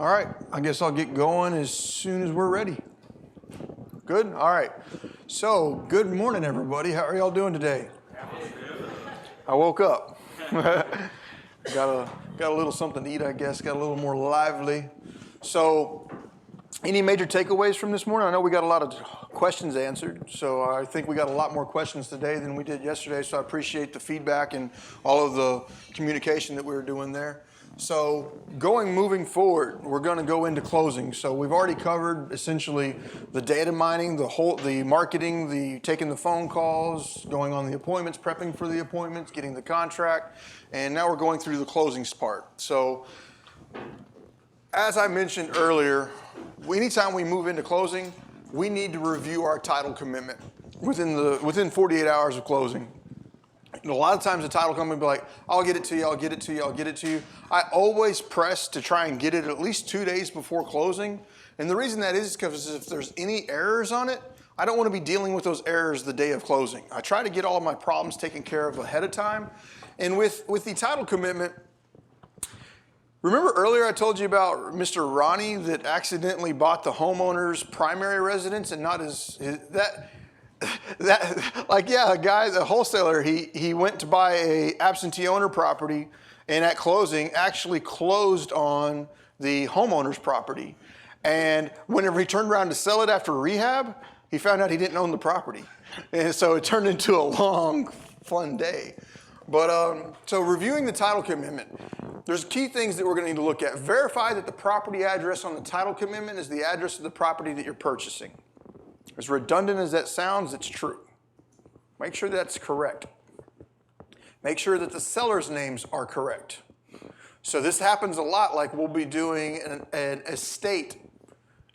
All right, I guess I'll get going as soon as we're ready. Good? All right. So, good morning, everybody. How are y'all doing today? I woke up. got a little something to eat, I guess. Got a little more lively. So, any major takeaways from this morning? I know we got a lot of questions answered, so I think we got a lot more questions today than we did yesterday, so I appreciate the feedback and all of the communication that we were doing there. So moving forward, we're going to go into closing. So we've already covered essentially the data mining, the marketing, the taking the phone calls, going on the appointments, prepping for the appointments, getting the contract, and now we're going through the closings part. So as I mentioned earlier, anytime we move into closing, we need to review our title commitment within 48 hours of closing. A lot of times the title company will be like, I'll get it to you, I'll get it to you, I'll get it to you. I always press to try and get it at least 2 days before closing. And the reason that is because if there's any errors on it, I don't want to be dealing with those errors the day of closing. I try to get all of my problems taken care of ahead of time. And with the title commitment, remember earlier I told you about Mr. Ronnie that accidentally bought the homeowner's primary residence and not a guy, the wholesaler, he went to buy a absentee owner property and at closing actually closed on the homeowner's property. And whenever he turned around to sell it after rehab, he found out he didn't own the property. And so it turned into a long, fun day. But so reviewing the title commitment, there's key things that we're going to need to look at. Verify that the property address on the title commitment is the address of the property that you're purchasing. As redundant as that sounds, it's true. Make sure that's correct. Make sure that the seller's names are correct. So this happens a lot, like we'll be doing an estate,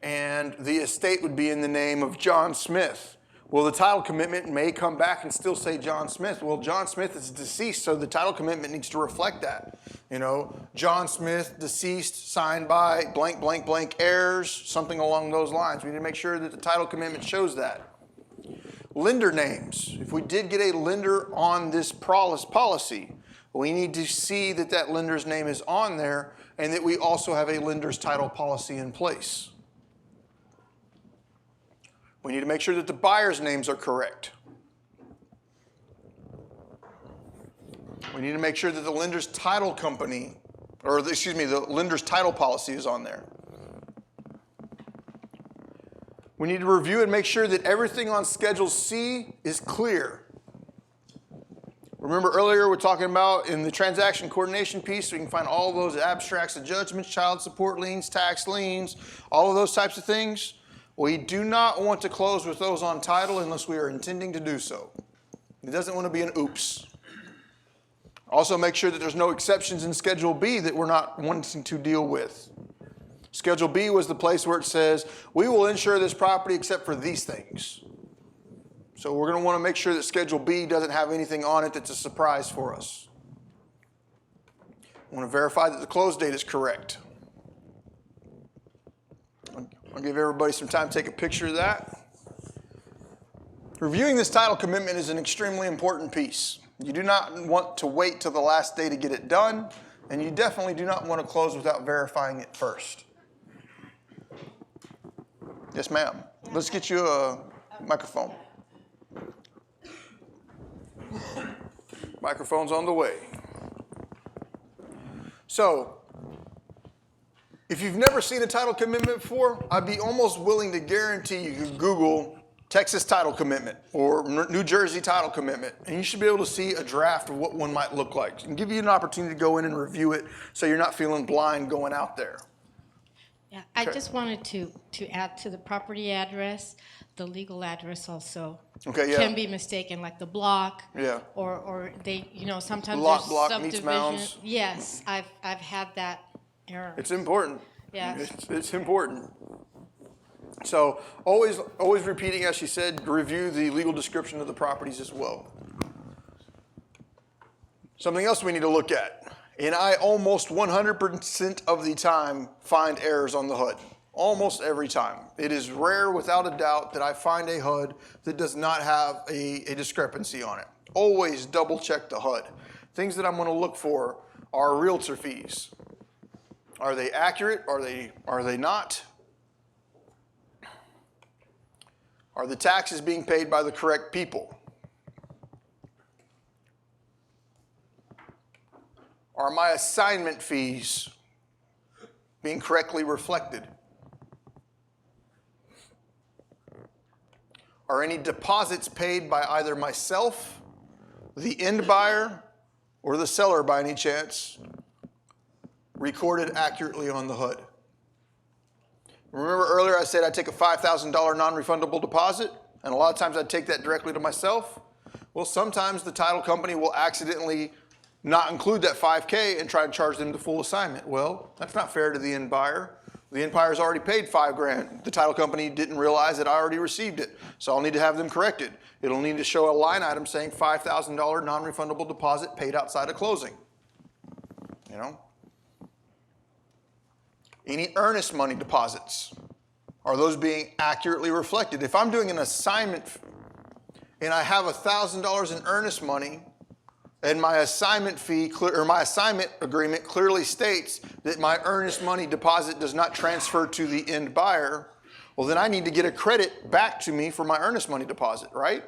and the estate would be in the name of John Smith. Well, the title commitment may come back and still say John Smith. Well, John Smith is deceased, so the title commitment needs to reflect that. You know, John Smith, deceased, signed by blank, blank, blank heirs, something along those lines. We need to make sure that the title commitment shows that. Lender names. If we did get a lender on this policy, we need to see that that lender's name is on there and that we also have a lender's title policy in place. We need to make sure that the buyer's names are correct. We need to make sure that the lender's title company, the lender's title policy is on there. We need to review and make sure that everything on Schedule C is clear. Remember earlier we're talking about in the transaction coordination piece, we can find all those abstracts of judgments, child support liens, tax liens, all of those types of things. We do not want to close with those on title unless we are intending to do so. It doesn't want to be an oops. Also make sure that there's no exceptions in Schedule B that we're not wanting to deal with. Schedule B was the place where it says, we will insure this property except for these things. So we're going to want to make sure that Schedule B doesn't have anything on it that's a surprise for us. I want to verify that the close date is correct. I'll give everybody some time to take a picture of that. Reviewing this title commitment is an extremely important piece. You do not want to wait till the last day to get it done, and you definitely do not want to close without verifying it first. Yes, ma'am. Let's get you a microphone. Microphone's on the way. So, if you've never seen a title commitment before, I'd be almost willing to guarantee you could Google Texas title commitment or New Jersey title commitment, and you should be able to see a draft of what one might look like and give you an opportunity to go in and review it so you're not feeling blind going out there. Yeah, I just wanted to add to the property address, the legal address also can be mistaken, like the block, or they, sometimes there's block subdivision. meets mounds. Yes, I've had that error. It's important. Yes. It's important. So always repeating, as she said, review the legal description of the properties as well. Something else we need to look at, and I almost 100% of the time find errors on the HUD. Almost every time. It is rare, without a doubt, that I find a HUD that does not have a discrepancy on it. Always double check the HUD. Things that I'm going to look for are realtor fees. Are they accurate? Are they not? Are the taxes being paid by the correct people? Are my assignment fees being correctly reflected? Are any deposits paid by either myself, the end buyer, or the seller by any chance recorded accurately on the HUD? Remember earlier I said I'd take a $5,000 non-refundable deposit, and a lot of times I'd take that directly to myself? Well, sometimes the title company will accidentally not include that $5K and try to charge them the full assignment. Well, that's not fair to the end buyer. The end buyer's already paid $5,000. The title company didn't realize that I already received it, so I'll need to have them corrected. It'll need to show a line item saying $5,000 non-refundable deposit paid outside of closing. You know? Any earnest money deposits, are those being accurately reflected? If I'm doing an assignment and I have $1,000 in earnest money, and my assignment fee or my assignment agreement clearly states that my earnest money deposit does not transfer to the end buyer, well, then I need to get a credit back to me for my earnest money deposit, right?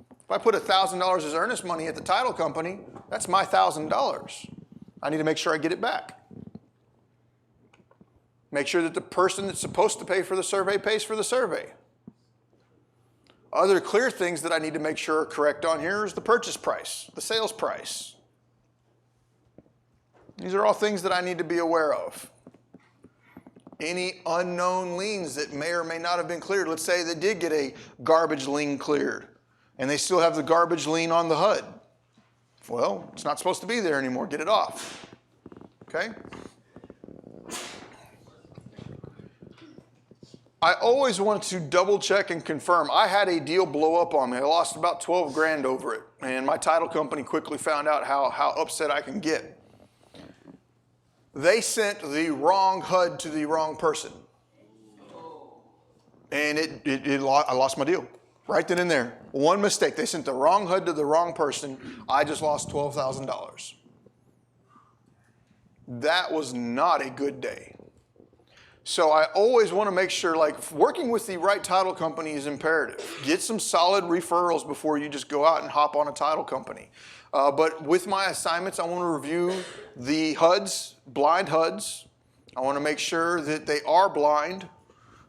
If I put $1,000 as earnest money at the title company, that's my $1,000. I need to make sure I get it back. Make sure that the person that's supposed to pay for the survey pays for the survey. Other clear things that I need to make sure are correct on here is the purchase price, the sales price. These are all things that I need to be aware of. Any unknown liens that may or may not have been cleared. Let's say they did get a garbage lien cleared and they still have the garbage lien on the HUD. Well, it's not supposed to be there anymore. Get it off. Okay? I always want to double check and confirm. I had a deal blow up on me. I lost about 12 grand over it. And my title company quickly found out how upset I can get. They sent the wrong HUD to the wrong person. And I lost my deal. Right then and there. One mistake. They sent the wrong HUD to the wrong person. I just lost $12,000. That was not a good day. So I always want to make sure, like, working with the right title company is imperative. Get some solid referrals before you just go out and hop on a title company. But with my assignments, I want to review the HUDs, blind HUDs. I want to make sure that they are blind.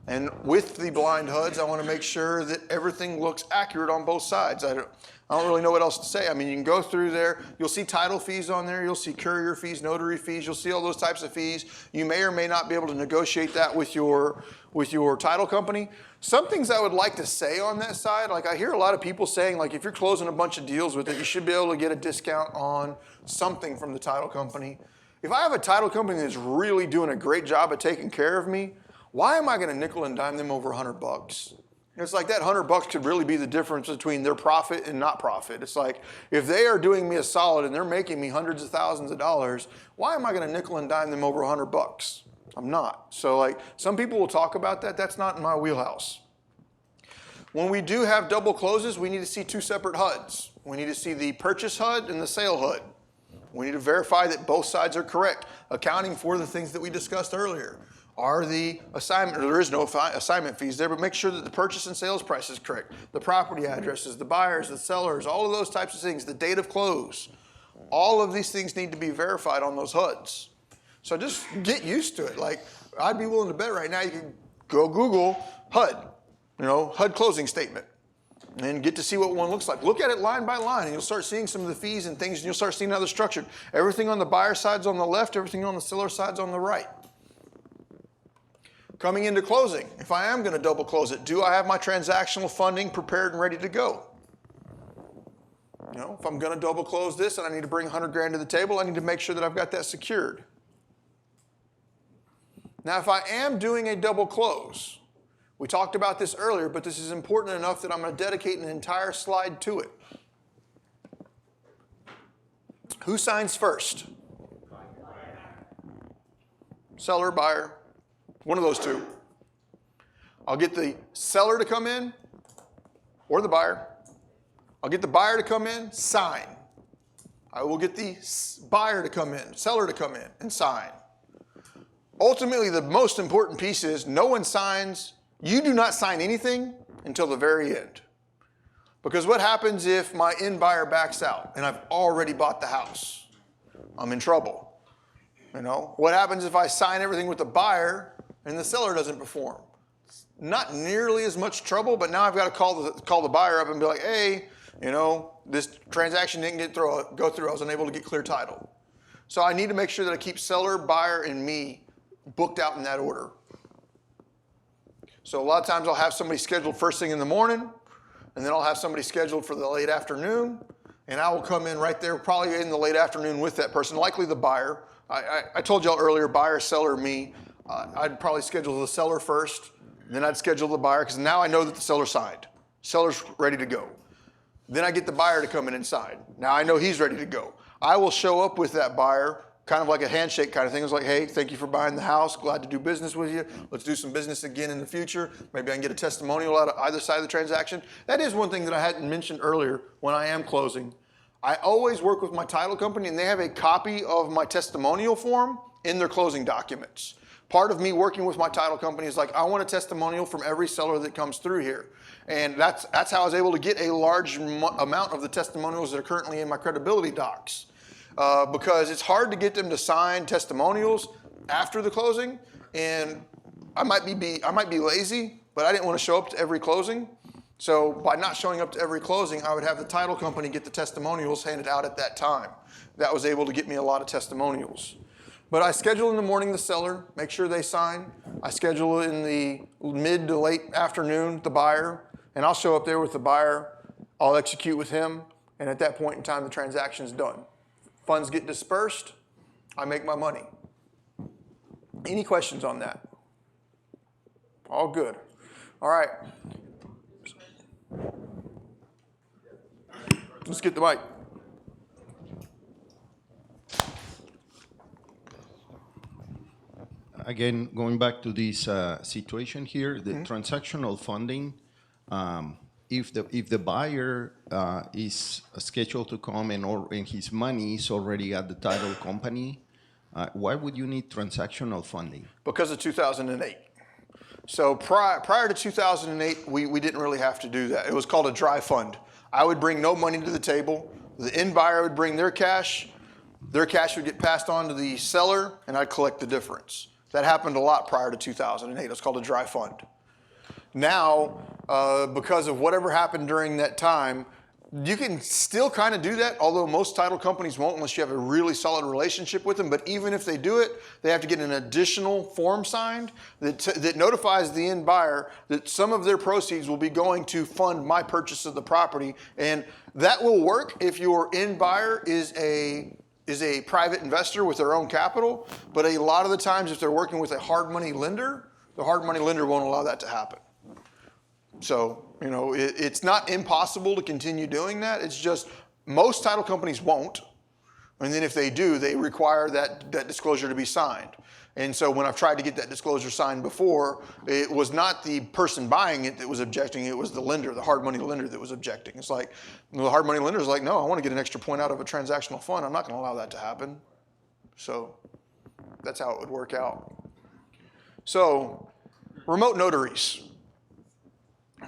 And with the blind HUDs, I want to make sure that everything looks accurate on both sides. I don't really know what else to say. I mean, you can go through there. You'll see title fees on there. You'll see courier fees, notary fees. You'll see all those types of fees. You may or may not be able to negotiate that with your title company. Some things I would like to say on that side, like I hear a lot of people saying, like, if you're closing a bunch of deals with it, you should be able to get a discount on something from the title company. If I have a title company that's really doing a great job at taking care of me, why am I going to nickel and dime them over $100? It's like that $100 could really be the difference between their profit and not profit. It's like, if they are doing me a solid and they're making me hundreds of thousands of dollars, why am I going to nickel and dime them over $100? I'm not. So, like, some people will talk about that. That's not in my wheelhouse. When we do have double closes, we need to see two separate HUDs. We need to see the purchase HUD and the sale HUD. We need to verify that both sides are correct, accounting for the things that we discussed earlier. Are the assignment, there is no assignment fees there, but make sure that the purchase and sales price is correct. The property addresses, the buyers, the sellers, all of those types of things, the date of close. All of these things need to be verified on those HUDs. So just get used to it. Like, I'd be willing to bet right now you can go Google HUD, HUD closing statement, and get to see what one looks like. Look at it line by line, and you'll start seeing some of the fees and things, and you'll start seeing how they're structured. Everything on the buyer side's on the left, everything on the seller side's on the right. Coming into closing, if I am going to double close it, do I have my transactional funding prepared and ready to go? If I'm going to double close this and I need to bring 100 grand to the table, I need to make sure that I've got that secured. Now, if I am doing a double close, we talked about this earlier, but this is important enough that I'm going to dedicate an entire slide to it. Who signs first? Seller, buyer. One of those two. I'll get the seller to come in or the buyer. I'll get the buyer to come in, sign. I will get the buyer to come in, seller to come in and sign. ultimately the most important piece is no one signs, you do not sign anything until the very end. Because what happens if my end buyer backs out and I've already bought the house? I'm in trouble. You know, what happens if I sign everything with the buyer and the seller doesn't perform? It's not nearly as much trouble, but now I've got to call the buyer up and be like, hey, you know, this transaction didn't go through. I was unable to get clear title. So I need to make sure that I keep seller, buyer, and me booked out in that order. So a lot of times I'll have somebody scheduled first thing in the morning, and then I'll have somebody scheduled for the late afternoon, and I will come in right there, probably in the late afternoon with that person, likely the buyer. I told y'all earlier, buyer, seller, me. I'd probably schedule the seller first, then I'd schedule the buyer, because now I know that the seller signed. Seller's ready to go. Then I get the buyer to come in and sign. Now I know he's ready to go. I will show up with that buyer, kind of like a handshake kind of thing. It's like, hey, thank you for buying the house. Glad to do business with you. Let's do some business again in the future. Maybe I can get a testimonial out of either side of the transaction. That is one thing that I hadn't mentioned earlier when I am closing. I always work with my title company, and they have a copy of my testimonial form in their closing documents. Part of me working with my title company is like, I want a testimonial from every seller that comes through here. And that's how I was able to get a large amount of the testimonials that are currently in my credibility docs. Because it's hard to get them to sign testimonials after the closing, and I might be lazy, but I didn't want to show up to every closing. So by not showing up to every closing, I would have the title company get the testimonials handed out at that time. That was able to get me a lot of testimonials. But I schedule in the morning the seller, make sure they sign. I schedule in the mid to late afternoon the buyer, and I'll show up there with the buyer. I'll execute with him, and at that point in time, the transaction's done. Funds get dispersed, I make my money. Any questions on that? All good. All right. Let's get the mic. Again, going back to this situation here, the transactional funding, if the buyer is scheduled to come and his money is already at the title company, why would you need transactional funding? Because of 2008. So prior to 2008, we didn't really have to do that. It was called a dry fund. I would bring no money to the table. The end buyer would bring their cash. Their cash would get passed on to the seller, and I'd collect the difference. That happened a lot prior to 2008. It's called a dry fund. Now, because of whatever happened during that time, you can still kind of do that, although most title companies won't unless you have a really solid relationship with them. But even if they do it, they have to get an additional form signed that notifies the end buyer that some of their proceeds will be going to fund my purchase of the property. And that will work if your end buyer is a private investor with their own capital. But a lot of the times, if they're working with a hard money lender, the hard money lender won't allow that to happen. So, you know, it's not impossible to continue doing that. It's just most title companies won't. And then if they do, they require that disclosure to be signed. And so when I've tried to get that disclosure signed before, it was not the person buying it that was objecting. It was the lender, the hard money lender that was objecting. It's like the hard money lender is like, no, I want to get an extra point out of a transactional fund. I'm not going to allow that to happen. So that's how it would work out. So remote notaries.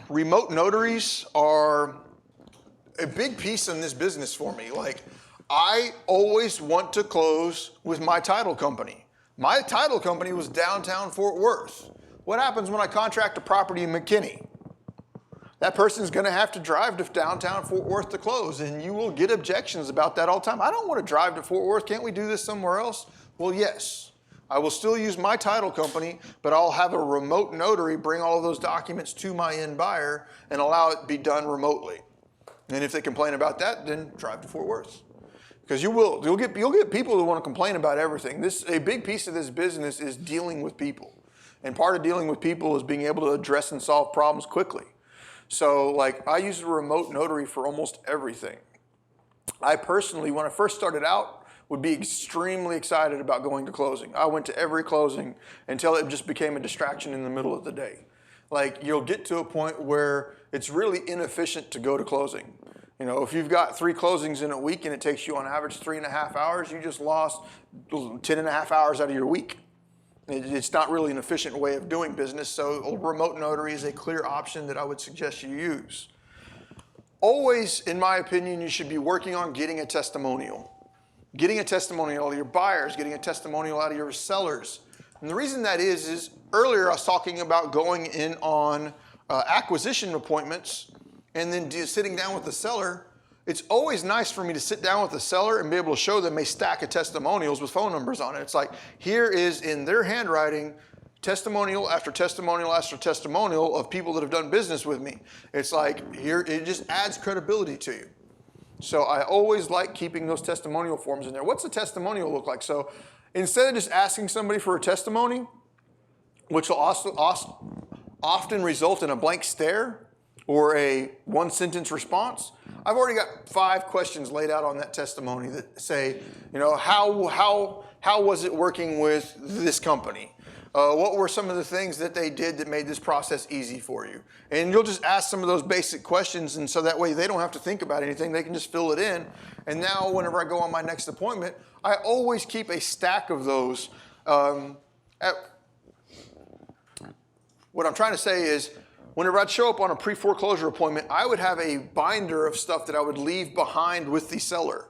Remote notaries are a big piece in this business for me. Like, I always want to close with my title company. My title company was downtown Fort Worth. What happens when I contract a property in McKinney? That person's going to have to drive to downtown Fort Worth to close, and you will get objections about that all the time. I don't want to drive to Fort Worth. Can't we do this somewhere else? Well, yes. I will still use my title company, but I'll have a remote notary bring all of those documents to my end buyer and allow it to be done remotely. And if they complain about that, then drive to Fort Worth. Because you'll get people who want to complain about everything. A big piece of this business is dealing with people. And part of dealing with people is being able to address and solve problems quickly. So like I use a remote notary for almost everything. I personally, when I first started out, would be extremely excited about going to closing. I went to every closing until it just became a distraction in the middle of the day. Like you'll get to a point where it's really inefficient to go to closing. You know, if you've got 3 closings in a week and it takes you on average 3.5 hours, you just lost 10.5 hours out of your week. It's not really an efficient way of doing business, so a remote notary is a clear option that I would suggest you use. Always, in my opinion, you should be working on getting a testimonial. Getting a testimonial out of your buyers, getting a testimonial out of your sellers. And the reason that is earlier I was talking about going in on acquisition appointments and then sitting down with the seller. It's always nice for me to sit down with the seller and be able to show them a stack of testimonials with phone numbers on it. It's like, here is in their handwriting, testimonial after testimonial after testimonial of people that have done business with me. It's like, here, it just adds credibility to you. So I always like keeping those testimonial forms in there. What's a testimonial look like? So instead of just asking somebody for a testimony, which will also often result in a blank stare or a one-sentence response, I've already got 5 questions laid out on that testimony that say, how was it working with this company? What were some of the things that they did that made this process easy for you? And you'll just ask some of those basic questions, and so that way they don't have to think about anything. They can just fill it in. And now whenever I go on my next appointment, I always keep a stack of those. What I'm trying to say is, whenever I'd show up on a pre-foreclosure appointment, I would have a binder of stuff that I would leave behind with the seller.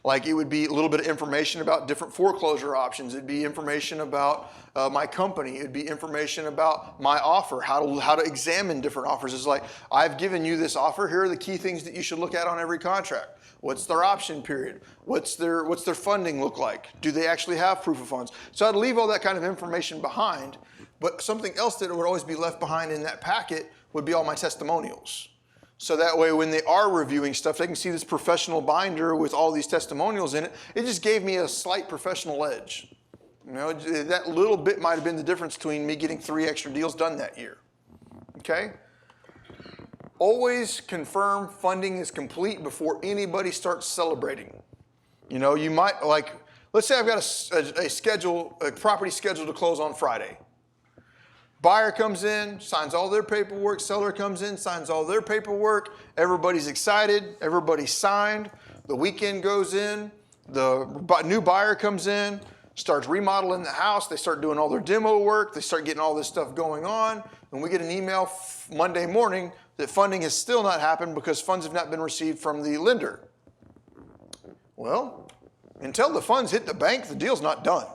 Like it would be a little bit of information about different foreclosure options. It'd be information about my company. It'd be information about my offer, how to examine different offers. It's like, I've given you this offer. Here are the key things that you should look at on every contract. What's their option period? What's their funding look like? Do they actually have proof of funds? So I'd leave all that kind of information behind. But something else that would always be left behind in that packet would be all my testimonials. So that way when they are reviewing stuff, they can see this professional binder with all these testimonials in it. It just gave me a slight professional edge. That little bit might have been the difference between me getting 3 extra deals done that year. Okay? Always confirm funding is complete before anybody starts celebrating. You might, let's say I've got a property scheduled to close on Friday. Buyer comes in, signs all their paperwork. Seller comes in, signs all their paperwork. Everybody's excited. Everybody's signed. The weekend goes in. The new buyer comes in, starts remodeling the house. They start doing all their demo work. They start getting all this stuff going on. And we get an email Monday morning that funding has still not happened because funds have not been received from the lender. Well, until the funds hit the bank, the deal's not done.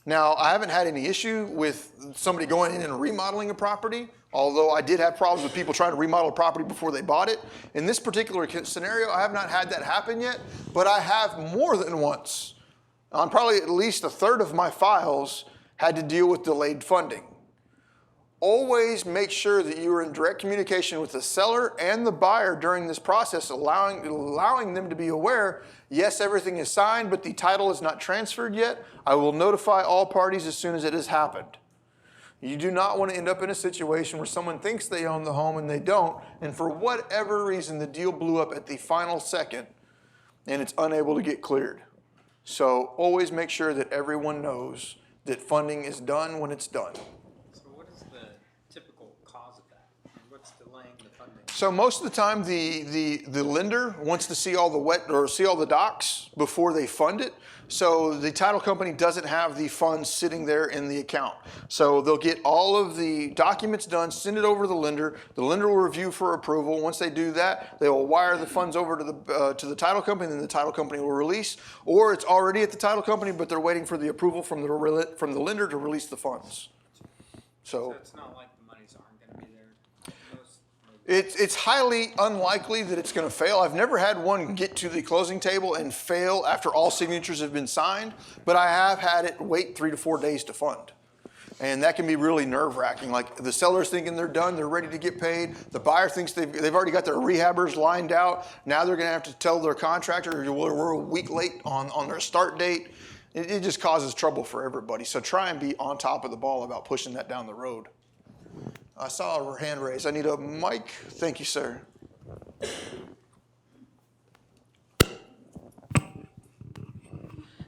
Now, I haven't had any issue with somebody going in and remodeling a property, although I did have problems with people trying to remodel a property before they bought it. In this particular scenario, I have not had that happen yet, but I have more than once. On probably at least a third of my files had to deal with delayed funding. Always make sure that you are in direct communication with the seller and the buyer during this process, allowing them to be aware, yes, everything is signed, but the title is not transferred yet. I will notify all parties as soon as it has happened. You do not want to end up in a situation where someone thinks they own the home and they don't, and for whatever reason, the deal blew up at the final second and it's unable to get cleared. So always make sure that everyone knows that funding is done when it's done. So most of the time, the lender wants to see all the docs before they fund it. So the title company doesn't have the funds sitting there in the account. So they'll get all of the documents done, send it over to the lender. The lender will review for approval. Once they do that, they will wire the funds over to the title company, and then the title company will release. Or it's already at the title company, but they're waiting for the approval from the lender to release the funds. So it's not like the monies aren't going to be there. It's highly unlikely that it's going to fail. I've never had one get to the closing table and fail after all signatures have been signed, but I have had it wait 3 to 4 days to fund. And that can be really nerve-wracking. Like the seller's thinking they're done, they're ready to get paid. The buyer thinks they've already got their rehabbers lined out. Now they're going to have to tell their contractor we're a week late on their start date. It just causes trouble for everybody. So try and be on top of the ball about pushing that down the road. I saw a hand raised. I need a mic. Thank you, sir.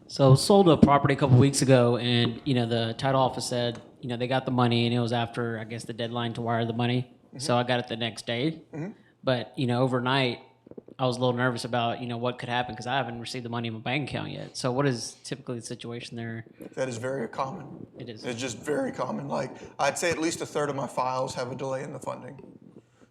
So sold a property a couple weeks ago, and the title office said they got the money, and it was after, I guess, the deadline to wire the money. Mm-hmm. So I got it the next day. Mm-hmm. But overnight, I was a little nervous about, what could happen because I haven't received the money in my bank account yet. So what is typically the situation there? That is very common. It is. It's just very common. Like, I'd say at least a third of my files have a delay in the funding.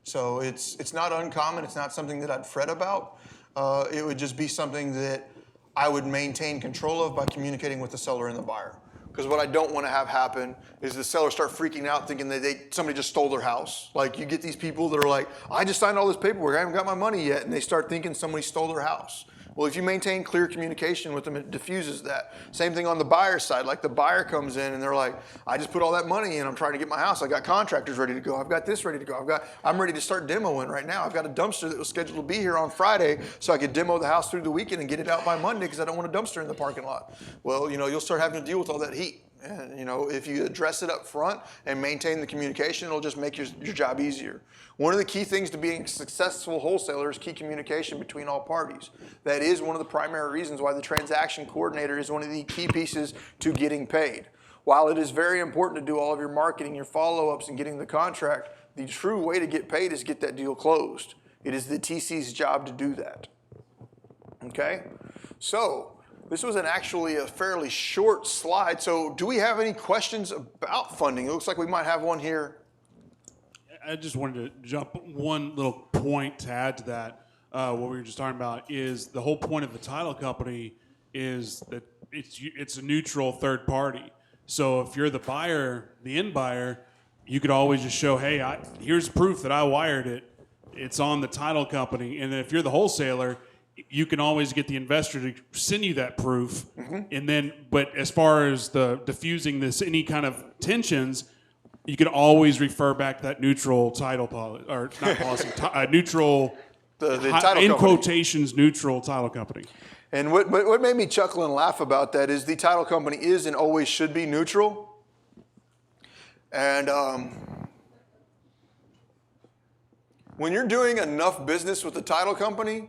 So it's not uncommon. It's not something that I'd fret about. It would just be something that I would maintain control of by communicating with the seller and the buyer. Because what I don't want to have happen is the seller start freaking out thinking that somebody just stole their house. Like, you get these people that are like, I just signed all this paperwork, I haven't got my money yet, and they start thinking somebody stole their house. Well, if you maintain clear communication with them, it diffuses that. Same thing on the buyer side. Like, the buyer comes in and they're like, I just put all that money in, I'm trying to get my house, I got contractors ready to go, I've got this ready to go, I'm ready to start demoing right now. I've got a dumpster that was scheduled to be here on Friday so I could demo the house through the weekend and get it out by Monday because I don't want a dumpster in the parking lot. Well, you'll start having to deal with all that heat. And, if you address it up front and maintain the communication, it'll just make your job easier. One of the key things to being a successful wholesaler is key communication between all parties. That is one of the primary reasons why the transaction coordinator is one of the key pieces to getting paid. While it is very important to do all of your marketing, your follow-ups, and getting the contract, the true way to get paid is get that deal closed. It is the TC's job to do that. Okay? So, this was actually a fairly short slide. So do we have any questions about funding? It looks like we might have one here. I just wanted to jump one little point to add to that. What we were just talking about is the whole point of the title company is that it's a neutral third party. So if you're the buyer, the end buyer, you could always just show, hey, here's proof that I wired it. It's on the title company. And then if you're the wholesaler, you can always get the investor to send you that proof. Mm-hmm. And then, but as far as the diffusing any kind of tensions, you can always refer back to that neutral title policy, or not policy, neutral, the title in company. Quotations, neutral title company. And what made me chuckle and laugh about that is the title company is and always should be neutral. And when you're doing enough business with the title company,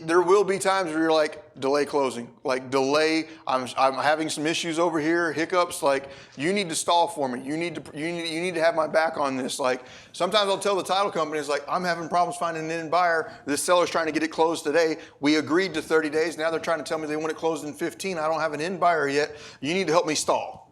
there will be times where you're like, delay closing, like delay. I'm having some issues over here, hiccups. Like, you need to stall for me. You need to have my back on this. Like, sometimes I'll tell the title companies, like, I'm having problems finding an end buyer. This seller's trying to get it closed today. We agreed to 30 days. Now they're trying to tell me they want it closed in 15. I don't have an end buyer yet. You need to help me stall.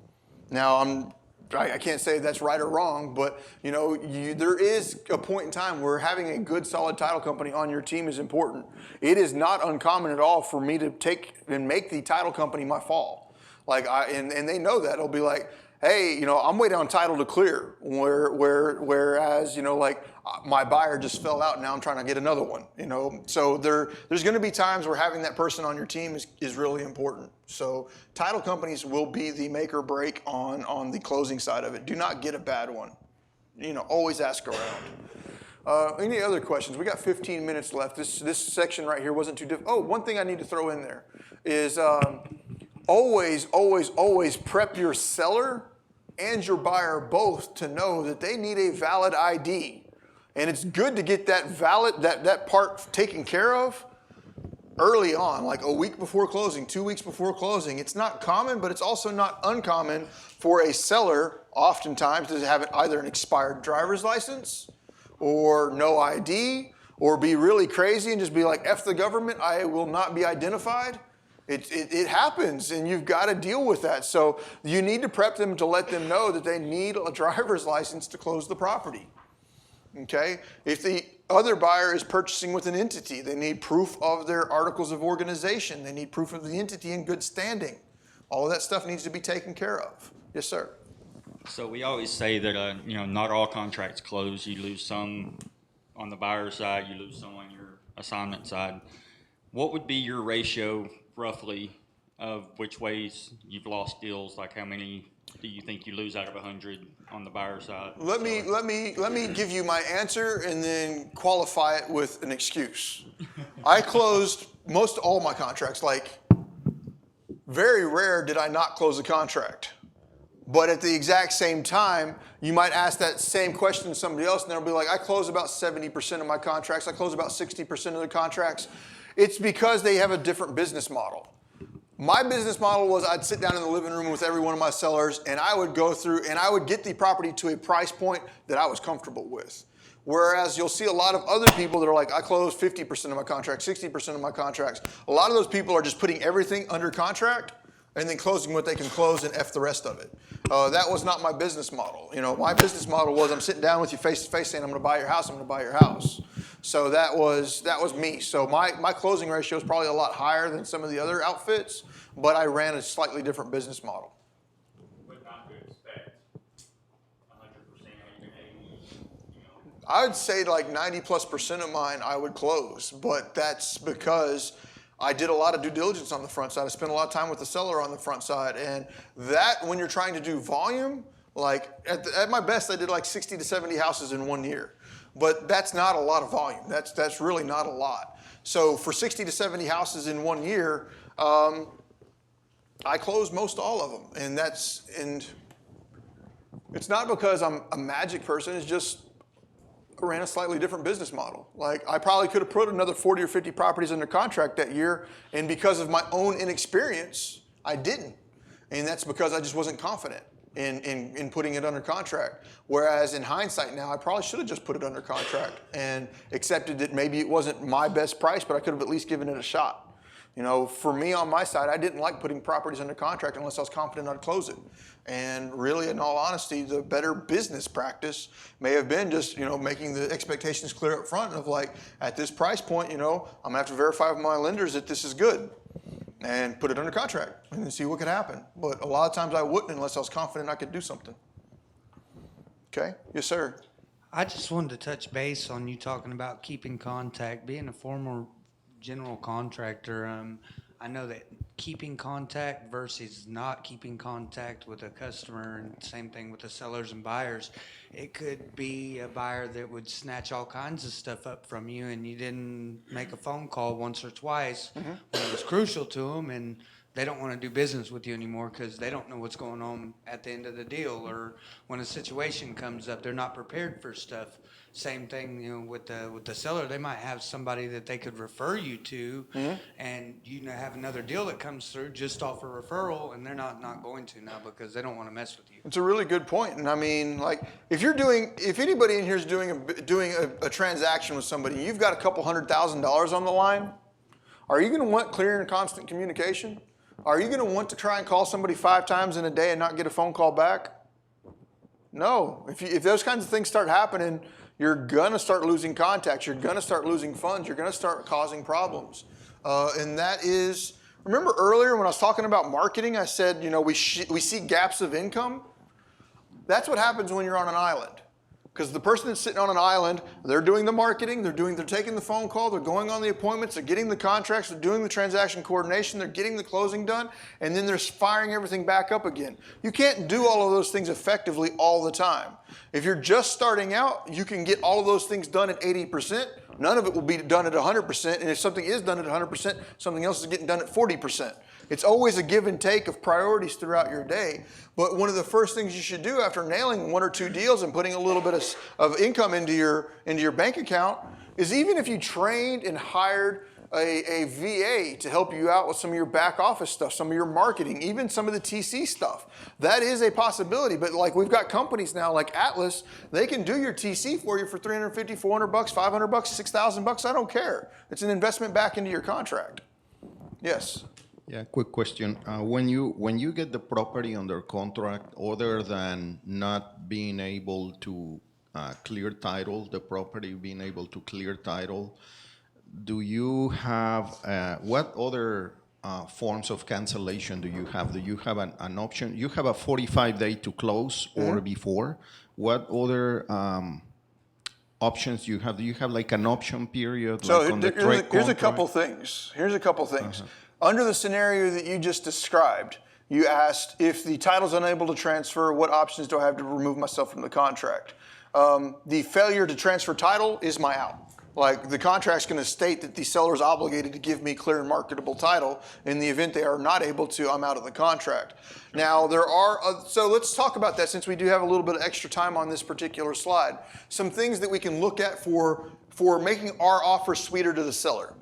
Now I can't say that's right or wrong, but there is a point in time where having a good, solid title company on your team is important. It is not uncommon at all for me to take and make the title company my fall. Like, and they know that. It'll be like, hey, I'm waiting on title to clear, whereas my buyer just fell out and now I'm trying to get another one. So there's going to be times where having that person on your team is really important. So title companies will be the make or break on the closing side of it. Do not get a bad one. Always ask around. Any other questions? We got 15 minutes left. This section right here wasn't too difficult. Oh, one thing I need to throw in there is always prep your seller and your buyer both to know that they need a valid ID. And it's good to get that part taken care of early on, like a week before closing, 2 weeks before closing. It's not common, but it's also not uncommon for a seller oftentimes to have either an expired driver's license or no ID, or be really crazy and just be like, F the government, I will not be identified. It happens, and you've got to deal with that. So you need to prep them to let them know that they need a driver's license to close the property. Okay? If the other buyer is purchasing with an entity, they need proof of their articles of organization. They need proof of the entity in good standing. All of that stuff needs to be taken care of. Yes, sir. So we always say that not all contracts close. You lose some on the buyer side, you lose some on your assignment side. What would be your ratio roughly of which ways you've lost deals? Like, how many do you think you lose out of 100 on the buyer side? Let me give you my answer and then qualify it with an excuse. I closed most all my contracts. Like, very rare did I not close a contract. But at the exact same time, you might ask that same question to somebody else, and they'll be like, I close about 70% of my contracts. I close about 60% of the contracts. It's because they have a different business model. My business model was I'd sit down in the living room with every one of my sellers, and I would go through and I would get the property to a price point that I was comfortable with. Whereas you'll see a lot of other people that are like, I close 50% of my contracts, 60% of my contracts. A lot of those people are just putting everything under contract and then closing what they can close and F the rest of it. That was not my business model. My business model was I'm sitting down with you face to face saying I'm going to buy your house, I'm going to buy your house. So that was me. So my closing ratio is probably a lot higher than some of the other outfits, but I ran a slightly different business model. But not to expect 100% or even 80%. I would say like 90+% of mine I would close, but that's because I did a lot of due diligence on the front side. I spent a lot of time with the seller on the front side, and that when you're trying to do volume, like at my best, I did like 60 to 70 houses in 1 year, but that's not a lot of volume. That's really not a lot. So for 60 to 70 houses in 1 year, I closed most all of them, and it's not because I'm a magic person. It's just I ran a slightly different business model. Like I probably could have put another 40 or 50 properties under contract that year, and because of my own inexperience, I didn't. And that's because I just wasn't confident in putting it under contract. Whereas in hindsight now, I probably should have just put it under contract and accepted that maybe it wasn't my best price, but I could have at least given it a shot. For me on my side, I didn't like putting properties under contract unless I was confident I'd close it. And really, in all honesty, the better business practice may have been just, making the expectations clear up front of like, at this price point, I'm gonna have to verify with my lenders that this is good and put it under contract and then see what could happen. But a lot of times I wouldn't unless I was confident I could do something. Okay, yes, sir. I just wanted to touch base on you talking about keeping contact. Being a former general contractor, I know that keeping contact versus not keeping contact with a customer, and same thing with the sellers and buyers. It could be a buyer that would snatch all kinds of stuff up from you, and you didn't make a phone call once or twice when it was crucial to them, and they don't want to do business with you anymore because they don't know what's going on at the end of the deal, or when a situation comes up, they're not prepared for stuff. Same thing, with the seller, they might have somebody that they could refer you to, and have another deal that comes through just off a referral, and they're not going to now because they don't want to mess with you. It's a really good point. And I mean, like, if anybody in here is doing a transaction with somebody, and you've got a couple $100,000 on the line, are you going to want clear and constant communication? Are you going to want to try and call somebody 5 times in a day and not get a phone call back? No. If those kinds of things start happening, you're going to start losing contacts. You're going to start losing funds. You're going to start causing problems. And that is, remember earlier when I was talking about marketing, I said, we see gaps of income. That's what happens when you're on an island. Because the person that's sitting on an island, they're doing the marketing, they're taking the phone call, they're going on the appointments, they're getting the contracts, they're doing the transaction coordination, they're getting the closing done, and then they're firing everything back up again. You can't do all of those things effectively all the time. If you're just starting out, you can get all of those things done at 80%. None of it will be done at 100%, and if something is done at 100%, something else is getting done at 40%. It's always a give and take of priorities throughout your day. But one of the first things you should do after nailing 1 or 2 deals and putting a little bit of income into your bank account is, even if you trained and hired a VA to help you out with some of your back office stuff, some of your marketing, even some of the TC stuff. That is a possibility. But like, we've got companies now like Atlas, they can do your TC for you for $350, $400, $500, $6,000. I don't care. It's an investment back into your contract. Yes. Yeah, quick question. When you get the property under contract, other than not being able to clear title, the property being able to clear title, do you have, what other forms of cancellation do you have? Do you have an option? You have a 45-day to close or before. What other options do you have? Do you have like an option period? So like on the here's a couple things. Under the scenario that you just described, you asked if the title's unable to transfer, what options do I have to remove myself from the contract? The failure to transfer title is my out. Like, the contract's going to state that the seller is obligated to give me clear and marketable title. In the event they are not able to, I'm out of the contract. Now, so let's talk about that since we do have a little bit of extra time on this particular slide. Some things that we can look at for making our offer sweeter to the seller.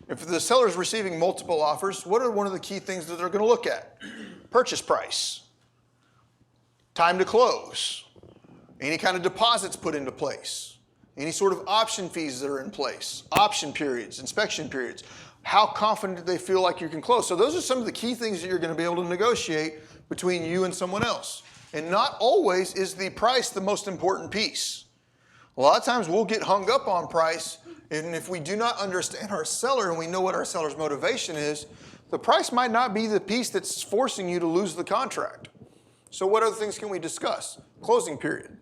If the seller is receiving multiple offers, what are one of the key things that they're going to look at? Purchase price, time to close, any kind of deposits put into place, Any sort of option fees that are in place, option periods, inspection periods, how confident do they feel like you can close? So those are some of the key things that you're going to be able to negotiate between you and someone else. And not always is the price the most important piece. A lot of times we'll get hung up on price, and if we do not understand our seller and we know what our seller's motivation is, the price might not be the piece that's forcing you to lose the contract. So what other things can we discuss? Closing period.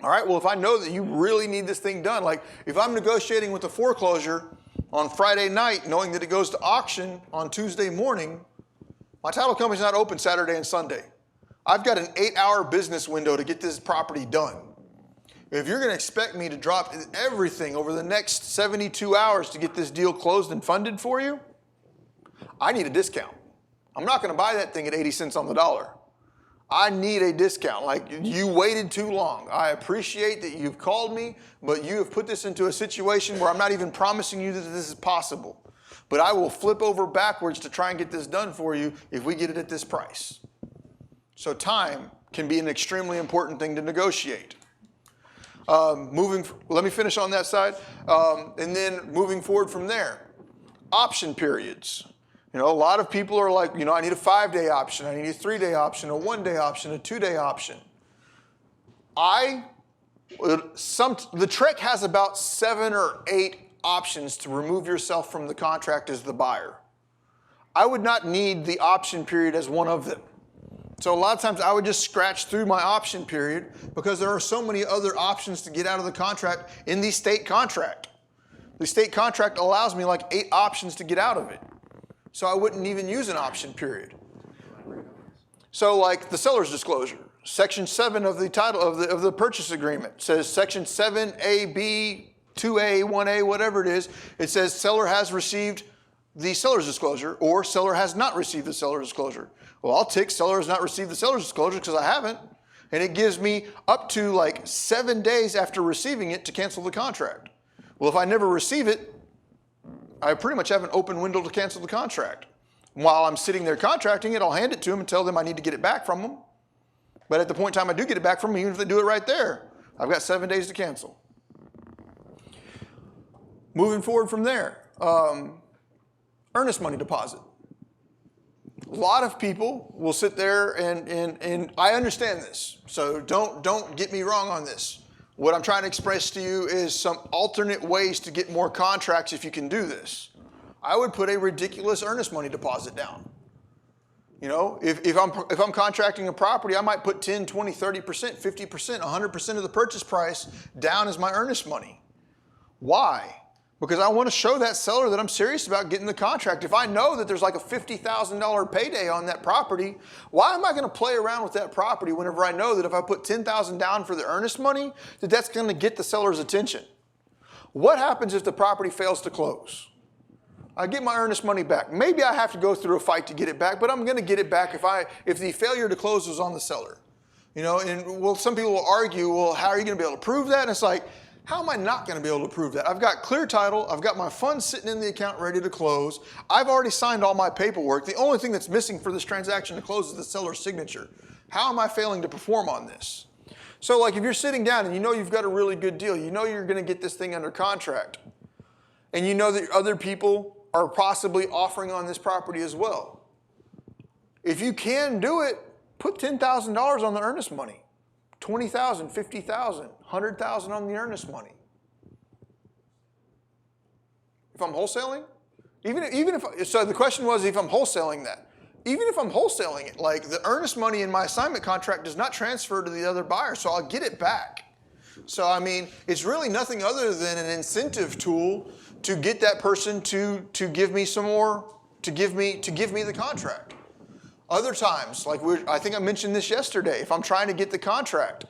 All right, well, if I know that you really need this thing done, like if I'm negotiating with a foreclosure on Friday night, knowing that it goes to auction on Tuesday morning, my title company's not open Saturday and Sunday. I've got an 8-hour business window to get this property done. If you're going to expect me to drop everything over the next 72 hours to get this deal closed and funded for you, I need a discount. I'm not going to buy that thing at 80 cents on the dollar. I need a discount. Like, you waited too long. I appreciate that you've called me, but you have put this into a situation where I'm not even promising you that this is possible. But I will flip over backwards to try and get this done for you if we get it at this price. So time can be an extremely important thing to negotiate. Let me finish on that side. And then moving forward from there, option periods. You know, a lot of people are like, you know, I need a 5-day option, I need a 3-day option, a 1-day option, a 2-day option. The Trek has about 7 or 8 options to remove yourself from the contract as the buyer. I would not need the option period as one of them. So a lot of times I would just scratch through my option period because there are so many other options to get out of the contract in the state contract. The state contract allows me like 8 options to get out of it. So I wouldn't even use an option period. So like the seller's disclosure, section 7 of the title of the purchase agreement says section 7A, B, 2A, 1A, whatever it is, it says seller has received the seller's disclosure or seller has not received the seller's disclosure. Well, I'll tick seller has not received the seller's disclosure because I haven't. And it gives me up to like 7 days after receiving it to cancel the contract. Well, if I never receive it, I pretty much have an open window to cancel the contract. While I'm sitting there contracting it, I'll hand it to them and tell them I need to get it back from them. But at the point in time I do get it back from them, even if they do it right there, I've got 7 days to cancel. Moving forward from there, earnest money deposit. A lot of people will sit there and I understand this, so don't get me wrong on this. What I'm trying to express to you is some alternate ways to get more contracts if you can do this. I would put a ridiculous earnest money deposit down. You know, if I'm contracting a property, I might put 10, 20, 30%, 50%, 100% of the purchase price down as my earnest money. Why? Because I want to show that seller that I'm serious about getting the contract. If I know that there's like a $50,000 payday on that property, why am I going to play around with that property whenever I know that if I put $10,000 down for the earnest money, that that's going to get the seller's attention? What happens if the property fails to close? I get my earnest money back. Maybe I have to go through a fight to get it back, but I'm going to get it back if the failure to close was on the seller. You know, and well, some people will argue, well, how are you going to be able to prove that? And it's like, how am I not going to be able to prove that? I've got clear title. I've got my funds sitting in the account ready to close. I've already signed all my paperwork. The only thing that's missing for this transaction to close is the seller's signature. How am I failing to perform on this? So like if you're sitting down and you know you've got a really good deal, you know you're going to get this thing under contract, and you know that other people are possibly offering on this property as well. If you can do it, put $10,000 on the earnest money. $20,000, $50,000, $100,000 on the earnest money. If I'm wholesaling, so the question was if I'm wholesaling that. Even if I'm wholesaling it, like the earnest money in my assignment contract does not transfer to the other buyer, so I'll get it back. So I mean, it's really nothing other than an incentive tool to get that person to give me some more, to give me the contract. Other times, like I think I mentioned this yesterday, if I'm trying to get the contract,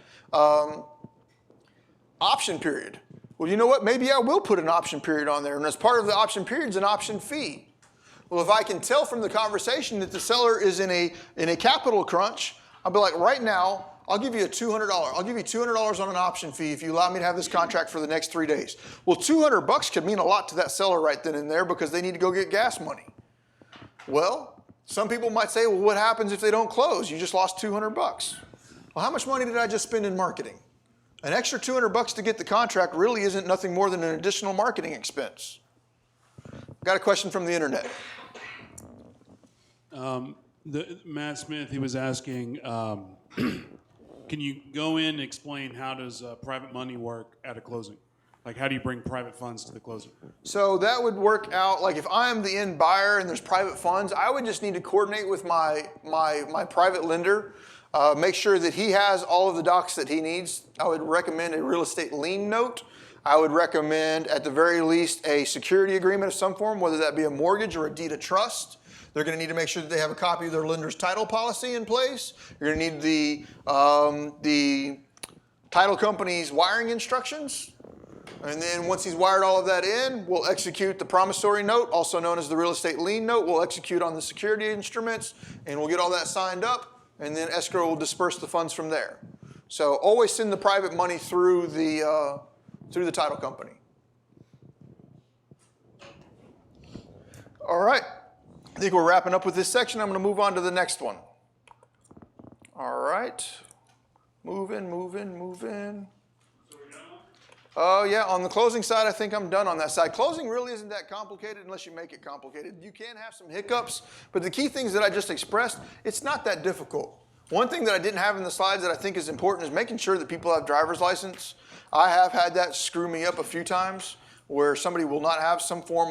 option period. Well, you know what? Maybe I will put an option period on there, and as part of the option period is an option fee. Well, if I can tell from the conversation that the seller is in a capital crunch, I'll be like, right now, I'll give you $200. I'll give you $200 on an option fee if you allow me to have this contract for the next 3 days. Well, $200 could mean a lot to that seller right then and there because they need to go get gas money. Well, some people might say, well, what happens if they don't close? You just lost $200. Well, how much money did I just spend in marketing? An extra $200 to get the contract really isn't nothing more than an additional marketing expense. Got a question from the internet. Matt Smith, he was asking, can you go in and explain how does private money work at a closing? Like, how do you bring private funds to the closing? So that would work out, like if I'm the end buyer and there's private funds, I would just need to coordinate with my private lender, make sure that he has all of the docs that he needs. I would recommend a real estate lien note. I would recommend, at the very least, a security agreement of some form, whether that be a mortgage or a deed of trust. They're going to need to make sure that they have a copy of their lender's title policy in place. You're going to need the title company's wiring instructions. And then once he's wired all of that in, we'll execute the promissory note, also known as the real estate lien note. We'll execute on the security instruments, and we'll get all that signed up, and then escrow will disperse the funds from there. So always send the private money through the title company. All right. I think we're wrapping up with this section. I'm going to move on to the next one. All right. Moving. Oh, yeah, on the closing side, I think I'm done on that side. Closing really isn't that complicated unless you make it complicated. You can have some hiccups, but the key things that I just expressed, it's not that difficult. One thing that I didn't have in the slides that I think is important is making sure that people have driver's license. I have had that screw me up a few times where somebody will not have some form